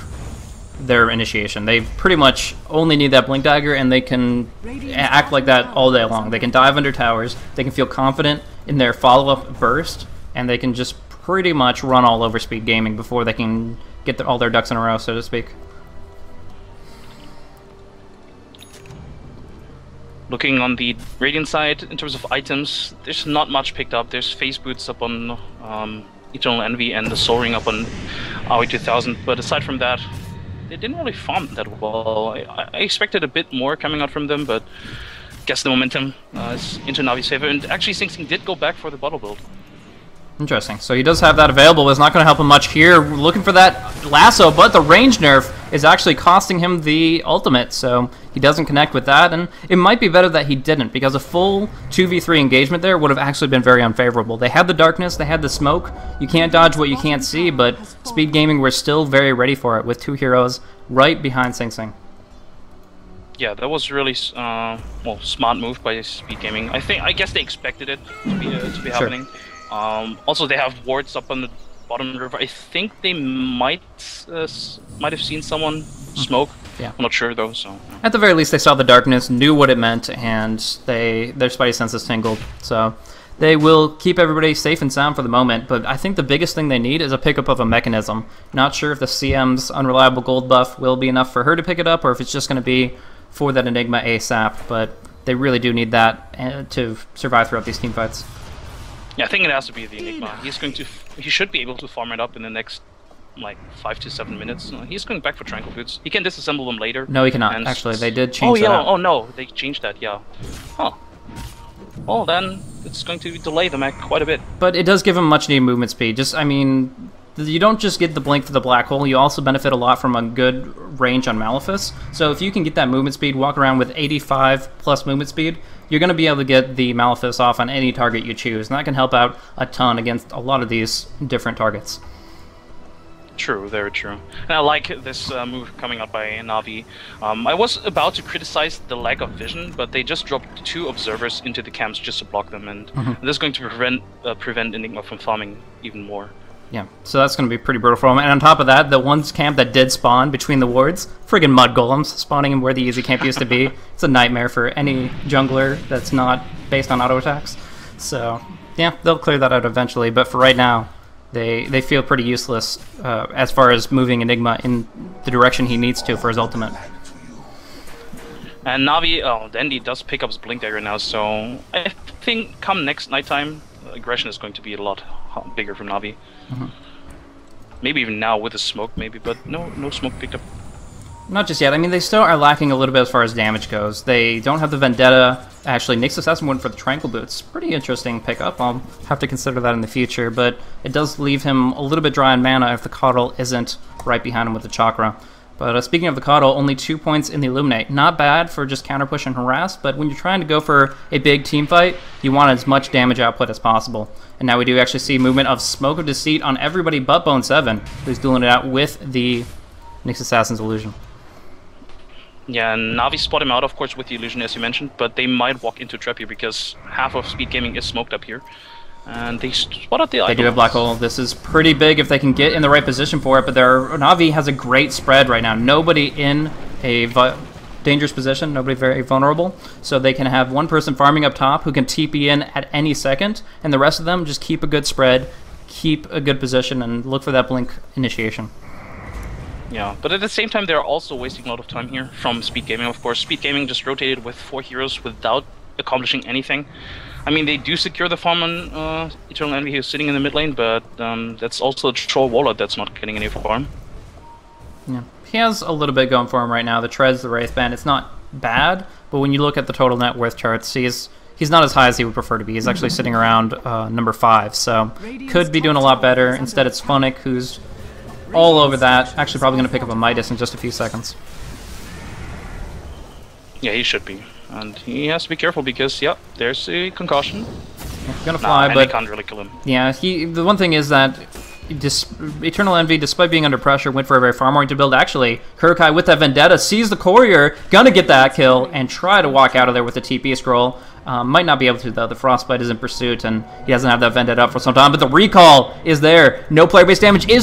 S1: their initiation. They pretty much only need that Blink Dagger, and they can act like that all day long. They can dive under towers, they can feel confident in their follow-up burst, and they can just pretty much run all over Speed Gaming before they can get all their ducks in a row, so to speak.
S2: Looking on the Radiant side, in terms of items, there's not much picked up. There's Phase Boots up on Eternal Envy and the Soul Ring up on Aoi 2000, but aside from that, they didn't really farm that well. I expected a bit more coming out from them, but guess the momentum is into Navi's favor, and actually Sing Sing did go back for the bottle build.
S1: Interesting. So he does have that available, but it's not going to help him much here. We're looking for that lasso, but the range nerf is actually costing him the ultimate, so he doesn't connect with that, and it might be better that he didn't, because a full 2v3 engagement there would have actually been very unfavorable. They had the darkness, they had the smoke. You can't dodge what you can't see, but Speed Gaming were still very ready for it with two heroes right behind Sing Sing.
S2: Yeah, that was really well, smart move by Speed Gaming. I guess they expected it to be happening. Also, they have wards up on the bottom river. I think they might have seen someone smoke.
S1: Yeah.
S2: I'm not sure though. So
S1: at the very least, they saw the darkness, knew what it meant, and their spidey senses tingled. So They will keep everybody safe and sound for the moment, but I think the biggest thing they need is a pickup of a mechanism. Not sure if the CM's unreliable gold buff will be enough for her to pick it up, or if it's just going to be for that Enigma ASAP, but they really do need that to survive throughout these team fights.
S2: Yeah, I think it has to be the Enigma. He should be able to farm it up in the next like 5 to 7 minutes. He's going back for Tranquil Boots. He can disassemble them later.
S1: No, he cannot. Actually, they did change that.
S2: Oh no, they changed that. Yeah. Huh. Well, then it's going to delay the mech quite a bit.
S1: But it does give him much needed movement speed. I mean, you don't just get the blink for the black hole, you also benefit a lot from a good range on Malefice. So if you can get that movement speed, walk around with 85 plus movement speed, you're going to be able to get the Malefice off on any target you choose. And that can help out a ton against a lot of these different targets.
S2: True, very true. And I like this move coming out by Na'Vi. I was about to criticize the lack of vision, but they just dropped 2 observers into the camps just to block them, and this is going to prevent Enigma from farming even more.
S1: Yeah, so that's going to be pretty brutal for him. And on top of that, the one camp that did spawn between the wards, friggin' mud golems spawning in where the easy camp used to be. It's a nightmare for any jungler that's not based on auto attacks. So yeah, they'll clear that out eventually, but for right now, they feel pretty useless as far as moving Enigma in the direction he needs to for his ultimate.
S2: And Na'Vi, Dandy does pick up his Blink Dagger now, so I think come next nighttime, aggression is going to be a lot bigger from Na'Vi. Maybe even now with the smoke, maybe, but no smoke picked up.
S1: Not just yet. I mean, they still are lacking a little bit as far as damage goes. They don't have the Vendetta. Actually, Nyx Assassin went for the Tranquil Boots. Pretty interesting pickup. I'll have to consider that in the future, but it does leave him a little bit dry on mana if the Coddle isn't right behind him with the Chakra. But speaking of the Coddle, only 2 points in the Illuminate. Not bad for just counter push and harass, but when you're trying to go for a big team fight, you want as much damage output as possible. And now we do actually see movement of Smoke of Deceit on everybody but Bone 7, who's dueling it out with the Nyx Assassin's Illusion.
S2: Yeah, and Na'Vi spot him out, of course, with the Illusion, as you mentioned, but they might walk into Trap here because half of Speed Gaming is smoked up here. And they spot out the
S1: They do have Black Hole. This is pretty big if they can get in the right position for it, but Na'Vi has a great spread right now. Nobody in a dangerous position, nobody very vulnerable, so they can have one person farming up top who can TP in at any second, and the rest of them just keep a good spread, keep a good position, and look for that blink initiation.
S2: Yeah, but at the same time, they're also wasting a lot of time here from Speed Gaming, of course. Speed Gaming just rotated with 4 heroes without accomplishing anything. I mean, they do secure the farm on Eternal Envy, who's sitting in the mid lane, but that's also a Troll Warlord that's not getting any farm.
S1: Yeah, he has a little bit going for him right now. The Treads, the Wraithband, it's not bad, but when you look at the total net worth charts, he's not as high as he would prefer to be. He's actually sitting around number 5, so could be doing a lot better. Instead, it's Funnick, who's all over that. Actually, probably going to pick up a Midas in just a few seconds.
S2: Yeah, he should be. And he has to be careful because, yeah, there's a concussion.
S1: He's going to fly, but
S2: they can't really kill him.
S1: Yeah, the one thing is that Eternal Envy, despite being under pressure, went for a very farm-oriented build. Actually, Kurokai with that Vendetta sees the Courier, gonna get that kill, and try to walk out of there with the TP scroll. Might not be able to, though. The Frostbite is in pursuit, and he doesn't have that Vendetta up for some time, but the Recall is there. No player-based damage they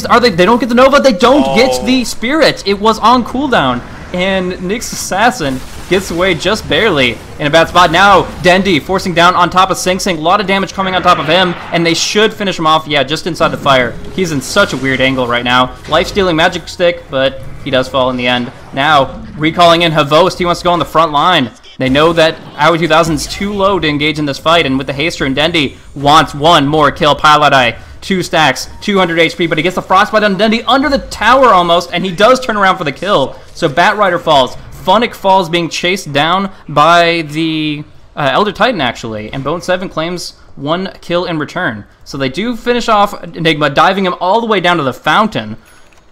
S1: don't get the Nova, they don't get the Spirit. It was on cooldown, and Nyx Assassin gets away just barely in a bad spot. Now, Dendi forcing down on top of Sing Sing. A lot of damage coming on top of him, and they should finish him off, yeah, just inside the fire. He's in such a weird angle right now. Life-stealing Magic Stick, but he does fall in the end. Now, recalling in Havost, he wants to go on the front line. They know that Hour 2000 is too low to engage in this fight, and with the Haster and Dendi wants one more kill. Pilot Eye, 2 stacks, 200 HP, but he gets the Frostbite on Dendi under the tower almost, and he does turn around for the kill. So Batrider falls. Funnick falls, being chased down by the Elder Titan, actually, and Bone 7 claims 1 kill in return. So they do finish off Enigma, diving him all the way down to the fountain,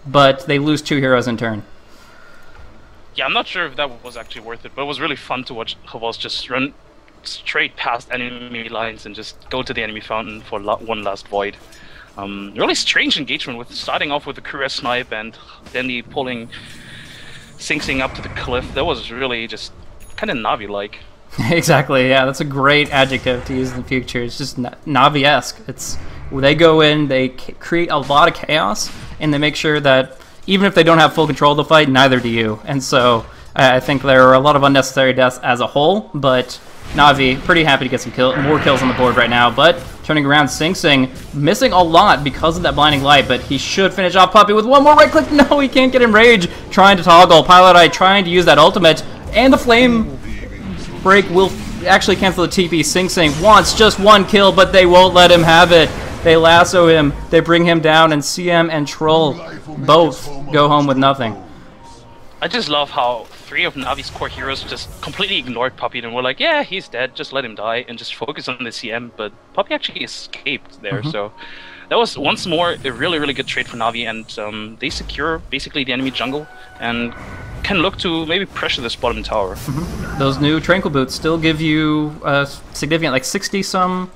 S1: but they lose 2 heroes in turn.
S2: Yeah, I'm not sure if that was actually worth it, but it was really fun to watch Havas just run straight past enemy lines and just go to the enemy fountain for one last void. Really strange engagement with starting off with the Courier snipe and then the pulling Sing Sing up to the cliff. That was really just kind of Na'Vi-like.
S1: Exactly, yeah, that's a great adjective to use in the future. It's just Na'Vi-esque. It's they go in, they create a lot of chaos, and they make sure that even if they don't have full control of the fight, neither do you. And so I think there are a lot of unnecessary deaths as a whole, but Na'Vi pretty happy to get some more kills on the board right now, but turning around, Sing Sing missing a lot because of that blinding light, but he should finish off Puppey with one more right click. No, he can't get Enrage. Trying to toggle. Pilot Eye trying to use that ultimate, and the Flame Break will actually cancel the TP. Sing Sing wants just one kill, but they won't let him have it. They lasso him, they bring him down, and CM and Troll both go home with nothing.
S2: I just love how 3 of Navi's core heroes just completely ignored Puppey and were like, yeah, he's dead, just let him die, and just focus on the CM, but Puppey actually escaped there, so that was once more a really, really good trade for Na'Vi, and they secure basically the enemy jungle, and can look to maybe pressure this bottom tower.
S1: Those new Tranquil Boots still give you significant, like 60-some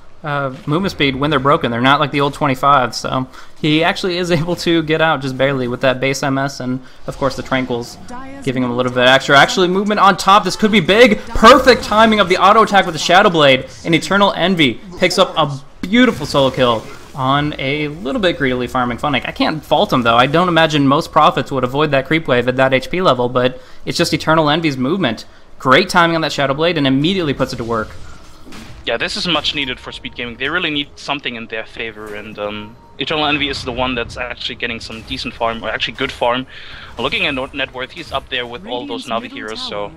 S1: movement speed when they're broken. They're not like the old 25s, so he actually is able to get out just barely with that base MS, and of course the Tranquils giving him a little bit extra. Actually, movement on top, this could be big. Perfect timing of the auto attack with the Shadow Blade, and Eternal Envy picks up a beautiful solo kill on a little bit greedily farming Funnick. I can't fault him though. I don't imagine most Prophets would avoid that creep wave at that HP level, but it's just Eternal Envy's movement. Great timing on that Shadow Blade, and immediately puts it to work.
S2: Yeah, this is much needed for speed gaming. They really need something in their favor, and Eternal Envy is the one that's actually getting some decent farm, or actually good farm. Looking at net worth, he's up there with all those Na'Vi heroes, so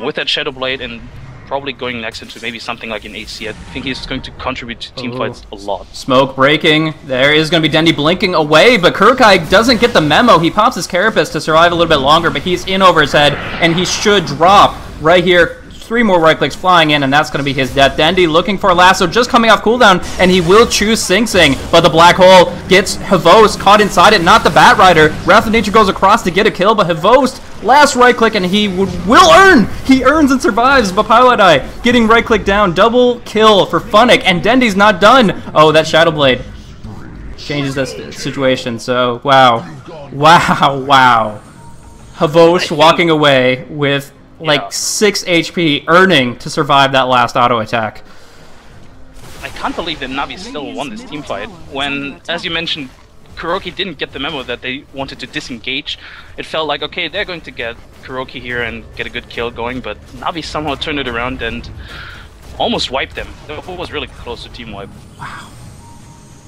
S2: with that Shadow Blade and probably going next into maybe something like an AC, I think he's going to contribute to team fights a lot.
S1: Smoke breaking. There is going to be Dendi blinking away, but Kurokai doesn't get the memo. He pops his Carapace to survive a little bit longer, but he's in over his head, and he should drop right here. 3 more right clicks flying in, and that's going to be his death. Dendi looking for a lasso, just coming off cooldown, and he will choose Sing Sing, but the Black Hole gets Havost caught inside it, not the Bat Rider. Wrath of Nature goes across to get a kill, but Havost, last right click, and he will earn! He earns and survives, but Pilot Eye getting right click down. Double kill for Funnick, and Dendi's not done! Oh, that Shadow Blade changes this situation, so wow. Wow. Havost walking away with like 6 HP, earning to survive that last auto attack.
S2: I can't believe that Na'Vi still won this team fight when, as you mentioned, Kuroki didn't get the memo that they wanted to disengage. It felt like, okay, they're going to get Kuroki here and get a good kill going, but Na'Vi somehow turned it around and almost wiped them. It was really close to team wipe.
S1: Wow.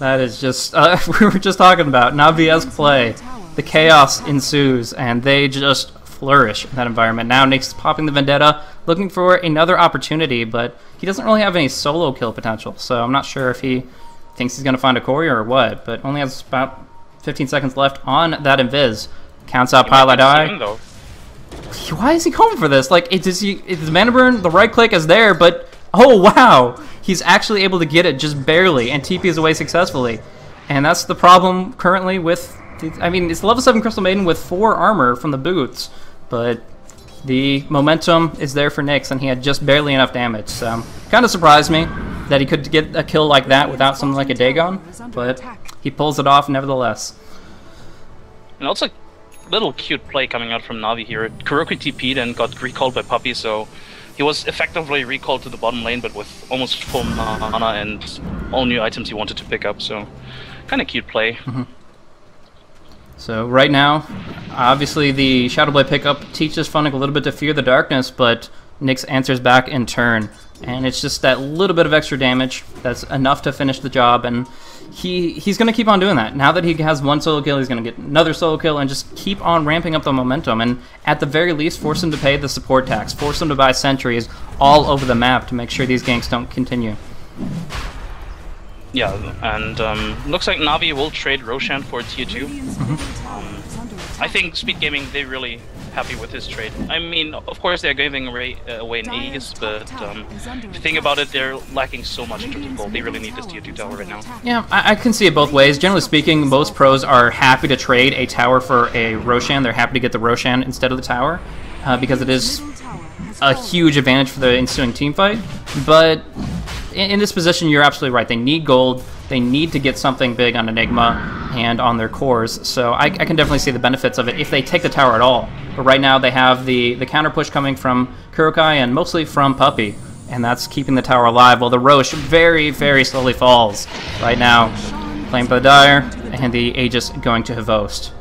S1: That is just, we were just talking about Na'Vi-esque play. The chaos ensues, and they just flourish in that environment. Now Nick's popping the Vendetta, looking for another opportunity, but he doesn't really have any solo kill potential, so I'm not sure if he thinks he's going to find a courier or what, but only has about 15 seconds left on that Invis. Counts out Pilot Eye. Why is he going for this? Like, it's Mana Burn, the right click is there, but oh wow! He's actually able to get it just barely, and TP is away successfully. And that's the problem currently with, I mean, it's level 7 Crystal Maiden with 4 armor from the boots, but the momentum is there for Nyx, and he had just barely enough damage, so kind of surprised me that he could get a kill like that without something like a Dagon, but he pulls it off nevertheless.
S2: And also, little cute play coming out from Na'Vi here. Kuroki TP'd and got recalled by Puppey, so he was effectively recalled to the bottom lane, but with almost full mana and all new items he wanted to pick up, so kind of cute play.
S1: So right now, obviously the Shadow Blade pickup teaches Funnick a little bit to fear the darkness, but Nyx answers back in turn. And it's just that little bit of extra damage that's enough to finish the job, and he's going to keep on doing that. Now that he has 1 solo kill, he's going to get another solo kill and just keep on ramping up the momentum, and at the very least force him to pay the support tax, force him to buy sentries all over the map to make sure these ganks don't continue.
S2: Yeah, and looks like Na'Vi will trade Roshan for tier 2. I think Speed Gaming, they're really happy with this trade. I mean, of course they're giving away an Aegis, but if you think about it, they're lacking so much in terms of gold. They really need this tier 2 tower right now.
S1: Yeah, I can see it both ways. Generally speaking, most pros are happy to trade a tower for a Roshan. They're happy to get the Roshan instead of the tower, because it is a huge advantage for the ensuing team fight. But in this position, you're absolutely right. They need gold. They need to get something big on Enigma and on their cores. So I can definitely see the benefits of it if they take the tower at all. But right now they have the counter push coming from Kurokai and mostly from Puppey, and that's keeping the tower alive while the Roche very, very slowly falls. Right now, claimed by the Dire, and the Aegis going to Havost.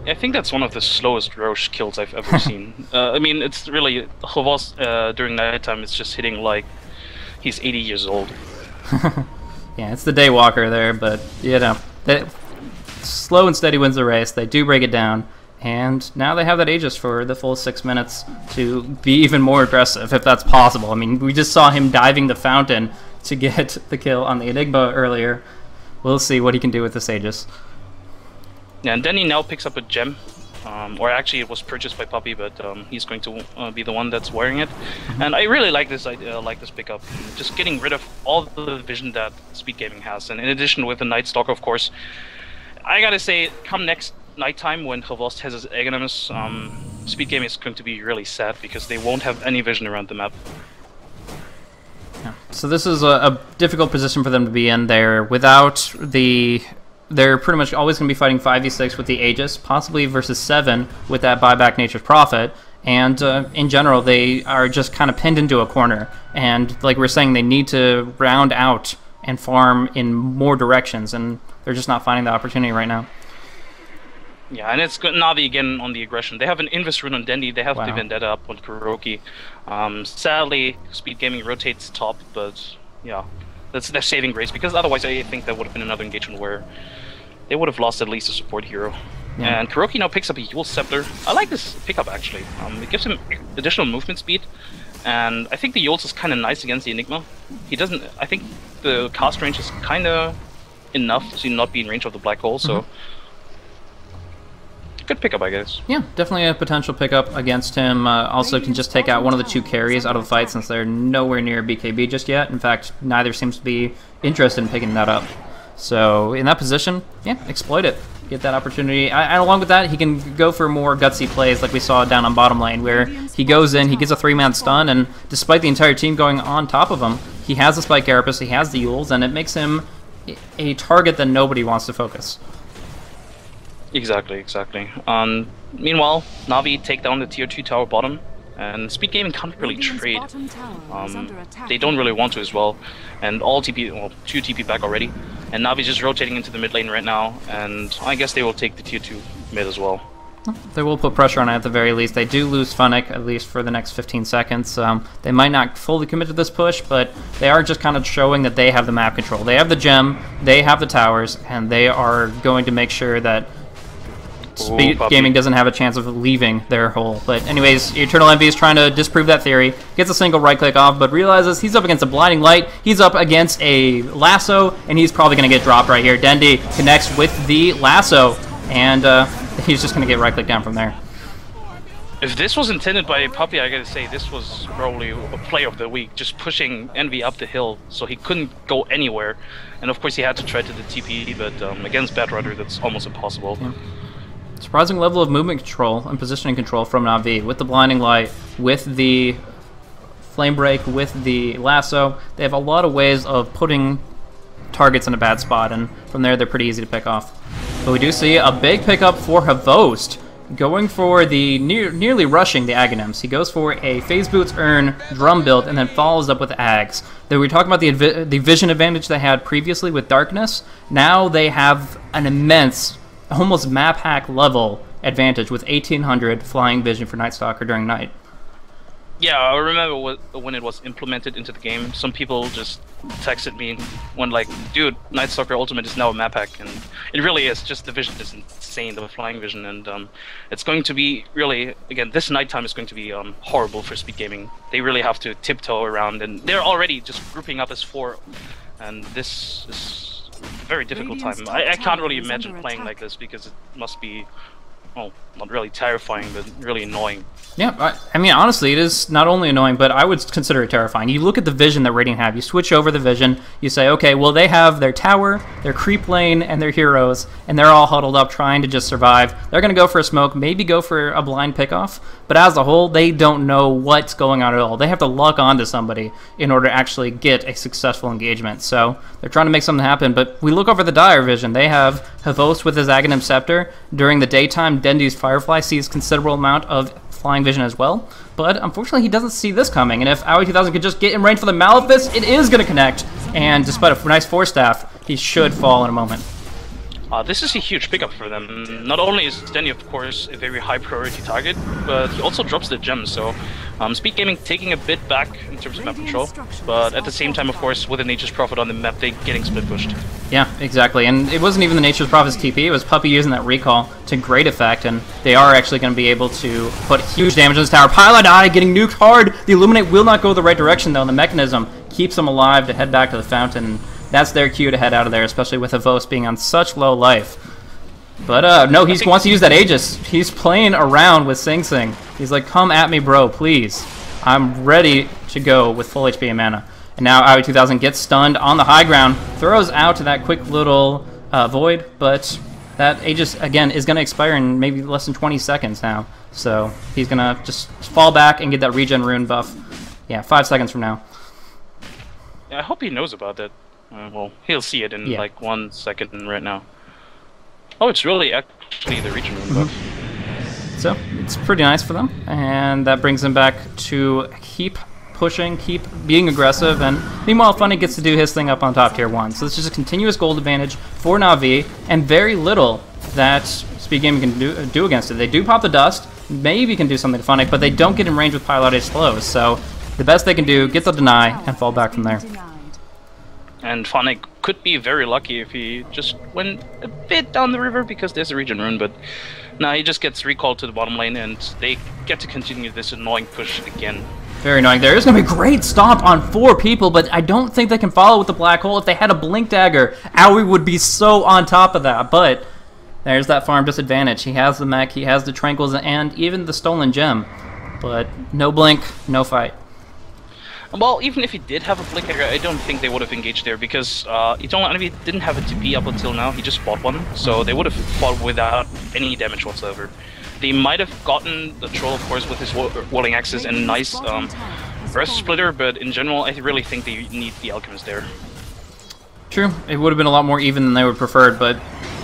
S2: I think that's one of the slowest Roche kills I've ever seen. I mean, it's really, Havost during nighttime is just hitting like He's 80 years old.
S1: Yeah, it's the Daywalker there, but, you know, slow and steady wins the race. They do break it down, and now they have that Aegis for the full 6 minutes to be even more aggressive, if that's possible. I mean, we just saw him diving the fountain to get the kill on the Enigma earlier. We'll see what he can do with this Aegis.
S2: Yeah, and then he now picks up a gem. Or actually it was purchased by Puppy, but he's going to be the one that's wearing it. And I really like this idea, like this pickup. Just getting rid of all the vision that Speed Gaming has. And in addition with the Night Stalker, of course, I gotta say, come next nighttime when Havost has his Agonimus, Speed Gaming is going to be really sad because they won't have any vision around the map.
S1: Yeah. So this is a difficult position for them to be in there. Without the... They're pretty much always going to be fighting 5v6 with the Aegis, possibly versus 7 with that buyback Nature's Prophet. And in general, they are just kind of pinned into a corner. And like we were saying, they need to round out and farm in more directions, and they're just not finding the opportunity right now.
S2: Yeah, and it's good Navi again on the aggression. They have an Invis rune on Dendi, they have the Vendetta up on Kuroki. Sadly, Speed Gaming rotates top, but yeah, that's their saving grace, because otherwise I think that would have been another engagement where they would have lost at least a support hero. Yeah. And Kuroki now picks up a Yule Scepter. I like this pickup actually. It gives him additional movement speed, and I think the Yule's is kind of nice against the Enigma. He doesn't. I think the cast range is kind of enough to not be in range of the black hole. So good pickup, I guess.
S1: Yeah, definitely a potential pickup against him. Also can just take out one of the 2 carries out of the fight since they're nowhere near BKB just yet. In fact, neither seems to be interested in picking that up. So in that position, yeah, exploit it. Get that opportunity. And along with that, he can go for more gutsy plays like we saw down on bottom lane, where he goes in, he gets a 3-man stun, and despite the entire team going on top of him, he has the Spike Carapace, he has the Yules, and it makes him a target that nobody wants to focus.
S2: Exactly, exactly. Meanwhile, Navi take down the tier 2 tower bottom, and Speed Gaming can't really trade. They don't really want to as well, and all TP, well, 2 TP back already, and Navi's just rotating into the mid lane right now, and I guess they will take the tier 2 mid as well.
S1: They will put pressure on it at the very least. They do lose Funnick, at least for the next 15 seconds. They might not fully commit to this push, but they are just kind of showing that they have the map control. They have the gem, they have the towers, and they are going to make sure that Speed Gaming doesn't have a chance of leaving their hole. But anyways, Eternal Envy is trying to disprove that theory. Gets a single right-click off, but realizes he's up against a Blinding Light. He's up against a Lasso, and he's probably going to get dropped right here. Dendi connects with the Lasso, and he's just going to get right-click down from there.
S2: If this was intended by Puppy, I gotta say, this was probably a play of the week. Just pushing Envy up the hill so he couldn't go anywhere. And of course he had to try to the TP, but against Bad Rudder, that's almost impossible.
S1: Yeah. Surprising level of movement control and positioning control from Na'Vi with the Blinding Light, with the Flame Break, with the Lasso. They have a lot of ways of putting targets in a bad spot, and from there they're pretty easy to pick off. But we do see a big pickup for Havost, going for the nearly rushing the Aghanim's. He goes for a Phase Boots Urn drum build and then follows up with Ags. Then we talked about the vision advantage they had previously with Darkness. Now they have an immense, almost map hack level advantage with 1800 flying vision for Night Stalker during night.
S2: Yeah, I remember when it was implemented into the game, some people just texted me when like, dude, Night Stalker Ultimate is now a map hack, and it really is. Just the vision is insane, the flying vision, and it's going to be really, again, this nighttime is going to be horrible for Speed Gaming. They really have to tiptoe around, and they're already just grouping up as 4, and this is a very difficult time. I can't really imagine playing like this, because it must be, well, not really terrifying, but really annoying.
S1: Yeah, I mean, honestly, it is not only annoying, but I would consider it terrifying. You look at the vision that Radiant have, you switch over the vision, you say, okay, well, they have their tower, their creep lane, and their heroes, and they're all huddled up trying to just survive. They're going to go for a smoke, maybe go for a blind pickoff, but as a whole, they don't know what's going on at all. They have to lock onto somebody in order to actually get a successful engagement. So they're trying to make something happen, but we look over the dire vision. They have Havost with his Aghanim Scepter. During the daytime, Dendi's Firefly sees considerable amount of flying vision as well, but unfortunately he doesn't see this coming, and if Aoi 2000 could just get in range for the Malefice, it is going to connect, and despite a nice Force Staff, he should fall in a moment.
S2: This is a huge pickup for them. Not only is Denny, of course, a very high priority target, but he also drops the gem, so Speed Gaming taking a bit back in terms of map control, but at the same time, of course, with the Nature's Prophet on the map, they getting split pushed.
S1: Yeah, exactly. And it wasn't even the Nature's Prophet's TP, it was Puppey using that recall to great effect, and they are actually going to be able to put huge damage on this tower. Pilot Eye getting nuked hard! The Illuminate will not go the right direction, though, and the Mechanism keeps them alive to head back to the fountain. That's their cue to head out of there, especially with Avos being on such low life. But no, he wants to use that Aegis. He's playing around with Sing Sing. He's like, come at me, bro, please. I'm ready to go with full HP and mana. And now Aoi 2000 gets stunned on the high ground, throws out to that quick little void, but that Aegis, again, is going to expire in maybe less than 20 seconds now. So he's going to just fall back and get that regen rune buff. Yeah, 5 seconds from now.
S2: Yeah, I hope he knows about that. Well, he'll see it in like 1 second right now. Oh, it's really actually the regen rune buff.
S1: So it's pretty nice for them, and that brings them back to keep pushing, keep being aggressive, and meanwhile Funny gets to do his thing up on top tier 1. So it's just a continuous gold advantage for Na'Vi, and very little that Speed Gaming can do against it. They do pop the dust, maybe can do something to Funny, but they don't get in range with Pilot slows. So the best they can do, get the deny, and fall back from there.
S2: And Phonic could be very lucky if he just went a bit down the river, because there's a regen rune, but now he just gets recalled to the bottom lane, and they get to continue this annoying push again.
S1: Very annoying. There is going to be a great stomp on 4 people, but I don't think they can follow with the Black Hole. If they had a Blink Dagger, Aoi would be so on top of that, but there's that farm disadvantage. He has the mech, he has the Tranquils, and even the Stolen Gem, but no Blink, no fight.
S2: Well, even if he did have a Blink Dagger, I don't think they would have engaged there, because Eternal Enemy didn't have a TP up until now. He just bought one, so they would have fought without any damage whatsoever. They might have gotten the Troll, of course, with his Whirling Axes and nice Earth Splitter, but in general, I really think they need the Alchemist there.
S1: True. It would have been a lot more even than they would preferred, but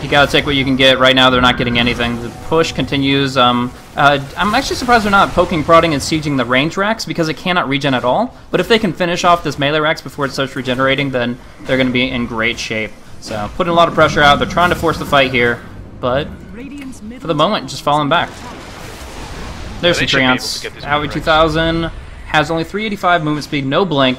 S1: you gotta take what you can get. Right now, they're not getting anything. The push continues. I'm actually surprised they're not poking, prodding, and sieging the range racks, because it cannot regen at all. But if they can finish off this melee racks before it starts regenerating, then they're going to be in great shape. So, putting a lot of pressure out. They're trying to force the fight here, but for the moment, just falling back. There's some Treants. Aoi 2000 has only 385 movement speed, no blink.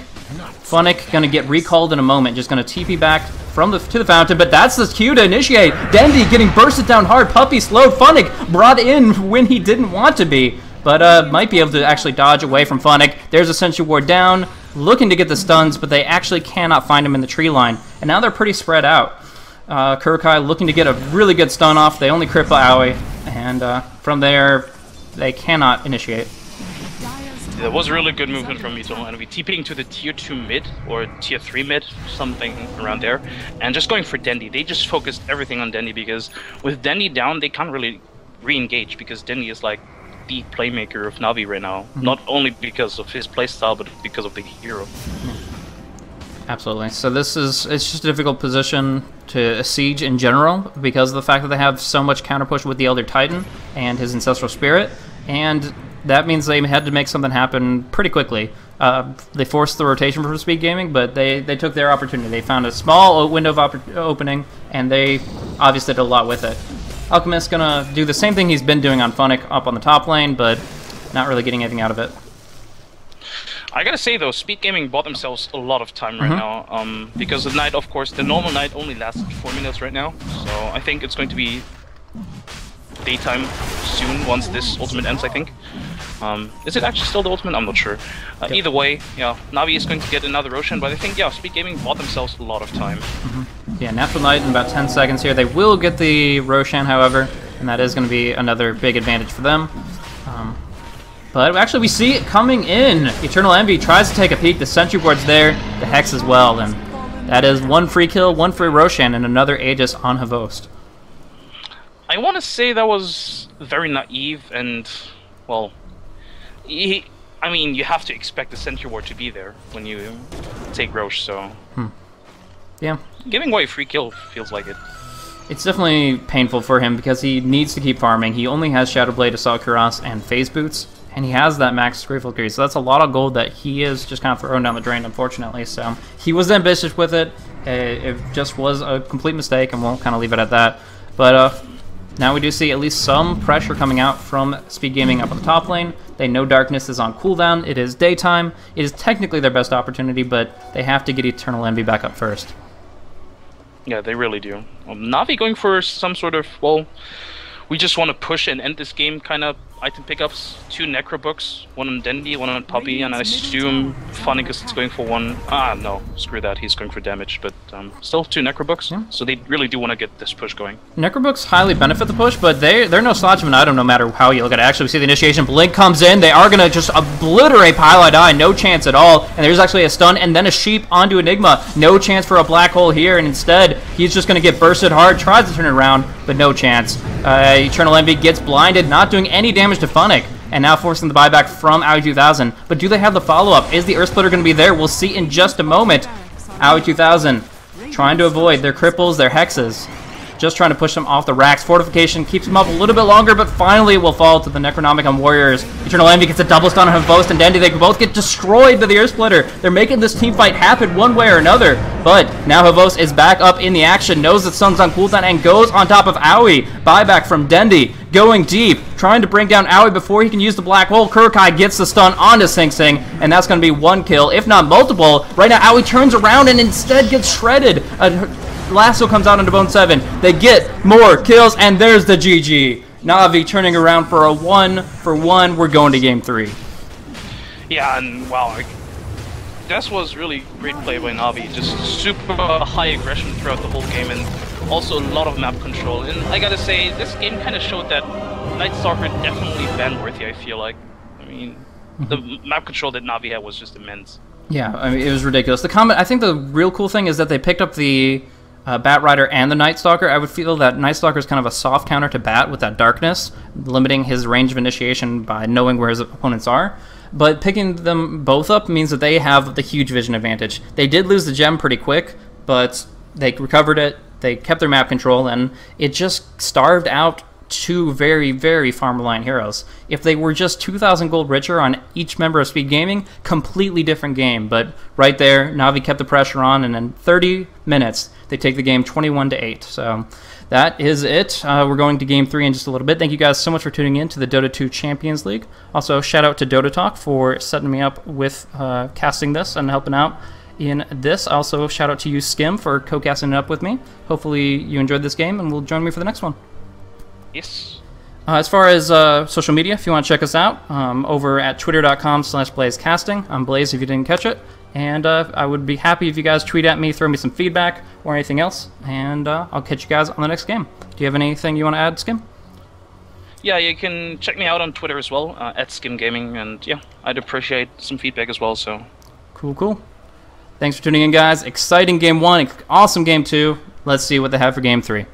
S1: Funnick gonna get recalled in a moment, just gonna TP back from to the fountain, but that's the cue to initiate. Dendy getting bursted down hard, Puppey slowed, Funnick brought in when he didn't want to be, but might be able to actually dodge away from Funnick. There's a Sentry Ward down, looking to get the stuns, but they actually cannot find him in the tree line, and now they're pretty spread out. Kurokai looking to get a really good stun off, they only cripple Aoi, and from there, they cannot initiate.
S2: There was a really good movement from Eternal Enemy, TPing to the tier 2 mid, or tier 3 mid, something around there, and just going for Dendy. They just focused everything on Dendy, because with Dendy down, they can't really re-engage, because Dendy is like the playmaker of Na'Vi right now. Not only because of his playstyle, but because of the hero.
S1: Absolutely. So it's just a difficult position to siege in general, because of the fact that they have so much counter push with the Elder Titan and his Ancestral Spirit, and that means they had to make something happen pretty quickly. They forced the rotation for Speed Gaming, but they took their opportunity. They found a small window of opening, and they obviously did a lot with it. Alchemist's gonna do the same thing he's been doing on Funnick up on the top lane, but not really getting anything out of it.
S2: I gotta say though, Speed Gaming bought themselves a lot of time right now, because the night, of course, the normal night only lasts 4 minutes right now, so I think it's going to be daytime soon once this ultimate ends, I think. Is it actually still the ultimate? I'm not sure. Either way, yeah, Na'Vi is going to get another Roshan, but I think, yeah, Speed Gaming bought themselves a lot of time.
S1: Yeah, Natural Night in about 10 seconds here. They will get the Roshan, however, and that is going to be another big advantage for them. But actually, we see it coming in. Eternal Envy tries to take a peek. The Sentry Ward's there, the Hex as well, and that is 1 free kill, 1 free Roshan, and another Aegis on Havost.
S2: I want to say that was very naive, and, well, I mean, you have to expect the Sentry Ward to be there when you take Roche, so...
S1: Yeah.
S2: Giving away a free kill feels like it.
S1: It's definitely painful for him, because he needs to keep farming. He only has Shadowblade, Assault Cuirass, and Phase Boots, and he has that max Screeful Creed, so that's a lot of gold that he is just kind of throwing down the drain, unfortunately. So he was ambitious with it. It just was a complete mistake, and we'll kind of leave it at that. But Now we do see at least some pressure coming out from Speed Gaming up on the top lane. They know Darkness is on cooldown. It is daytime. It is technically their best opportunity, but they have to get Eternal Envy back up first.
S2: Yeah, they really do. Na'Vi going for some sort of, well, we just want to push and end this game kind of item pickups. 2 Necro Books, 1 on Dendi, 1 on Puppy, and I assume Funnicus is going for 1. No, screw that, he's going for damage, but still 2 Necro Books. Yeah. So they really do want to get this push going. Necro
S1: Books highly benefit the push, but they're no slouch of an item no matter how you look at it. Actually, we see the initiation blink comes in. They are going to just obliterate Pylite Eye, no chance at all. And there's actually a stun and then a sheep onto Enigma. No chance for a black hole here, and instead he's just going to get bursted hard, tries to turn it around, but no chance. Eternal Envy gets blinded, not doing any damage to Funnick, and now forcing the buyback from Aoi 2000. But do they have the follow-up? Is the Earth Splitter going to be there? We'll see in just a moment. Aoi 2000 trying to avoid their cripples, their hexes. Just trying to push them off the racks. Fortification keeps them up a little bit longer, but finally will fall to the Necronomicon Warriors. Eternal Envy gets a double stun on Havost and Dendi. They both get destroyed by the Earth Splitter. They're making this team fight happen one way or another. But now Havost is back up in the action, knows that Sun's on cooldown, and goes on top of Aoi. Buyback from Dendi, going deep, trying to bring down Aoi before he can use the black hole. Kurokai gets the stun onto Sing Sing, and that's going to be 1 kill, if not multiple. Right now, Aoi turns around and instead gets shredded. Lasso comes out into Bone 7. They get more kills, and there's the GG. Na'Vi turning around for a 1-for-1. We're going to game 3.
S2: Yeah, and wow, this was really great play by Na'Vi. Just super high aggression throughout the whole game, and also a lot of map control. And I gotta say, this game kind of showed that Night Stalker definitely ban-worthy, I feel like. I mean, the map control that Na'Vi had was just immense.
S1: Yeah, I mean, it was ridiculous. I think the real cool thing is that they picked up the Bat Rider and the Night Stalker. I would feel that Night Stalker is kind of a soft counter to Bat with that darkness, limiting his range of initiation by knowing where his opponents are. But picking them both up means that they have the huge vision advantage. They did lose the gem pretty quick, but they recovered it, they kept their map control, and it just starved out 2 very, very farm-reliant heroes. If they were just 2,000 gold richer on each member of Speed Gaming, completely different game. But right there, Na'Vi kept the pressure on, and in 30 minutes, they take the game 21-8. So that is it. We're going to game 3 in just a little bit. Thank you guys so much for tuning in to the Dota 2 Champions League. Also, shout out to Dota Talk for setting me up with casting this and helping out in this. Also, shout out to you, Skim, for co-casting it up with me. Hopefully you enjoyed this game, and will join me for the next one.
S2: Yes.
S1: As far as social media, if you want to check us out, over at twitter.com/BlazeCasting. I'm Blaze if you didn't catch it. And I would be happy if you guys tweet at me, throw me some feedback or anything else. And I'll catch you guys on the next game. Do you have anything you want to add, Skim?
S2: Yeah, you can check me out on Twitter as well, at SkimGaming. And yeah, I'd appreciate some feedback as well. So
S1: Cool. Thanks for tuning in, guys. Exciting game 1, awesome game 2. Let's see what they have for game 3.